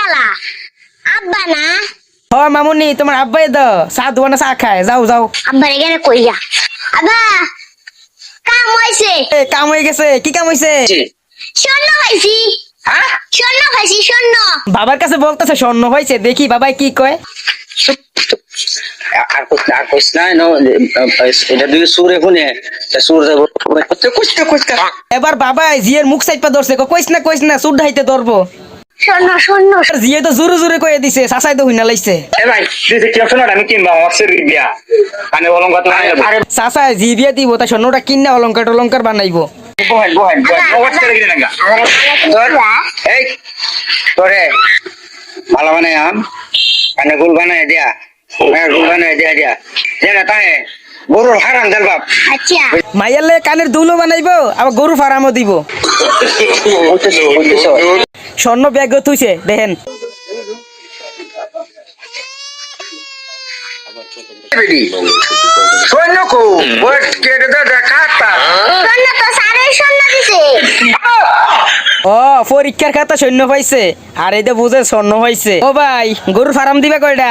শালা আব্বা না ও মামুনি তোমার আব্বাই তো চা দোয়া না চা খায় যাও যাও আব্বার এখানে কইয়া আব্বা কাম হইছে কাম হয়ে গেছে কি কাম হয়েছে স্বর্ণ পাইছি হ্যাঁ স্বর্ণ পাইছি স্বর্ণ বাবার কাছে বলতেছে স্বর্ণ হয়েছে দেখি বাবাই কি কয় আর কইস না এটা দুই সুরে শুনে সুর যাবো কুচতে কুচতে এবার বাবাই জিয়ের মুখ সাইপা ধরছে কইস না সুর ঢাইতে ধরবো স্বর্ণ স্বর্ণ আর জিয়ে তো জোরে জোরে কয়ে দিছে চাচাই তো হুইনা লাইছে এ ভাই তুই কি অপশন আমি কিনবা অক্সের বিয়া কানে অলঙ্কার তো নাই আরে চাচাই জি বিয়ে দিব তাই স্বর্ণটা কিনা অলঙ্কার বানাইবো বহেন বহেন অক্সের গিয়ে না তোর এই তোরে ভালো বানাই আম কানে গুল বানাই দিয়া গুল বানাই দিয়া দেনা তাই গরুর হারাম দেল বাপ আচ্ছা মাইয়ালে কানের দুলো বানাইবো আবার গরু ফার্মও দিব স্বর্ণ ব্যাগ থুইছে দেখেন সৈন্য কো বট কেটে দে দেখাতা স্বর্ণ তো সারে স্বর্ণ দিছে ও পরীক্ষার খাতা সৈন্য পাইছে আর এই তো বুঝে স্বর্ণ পাইছে ও ভাই গরুর ফার্ম দিবা কয়টা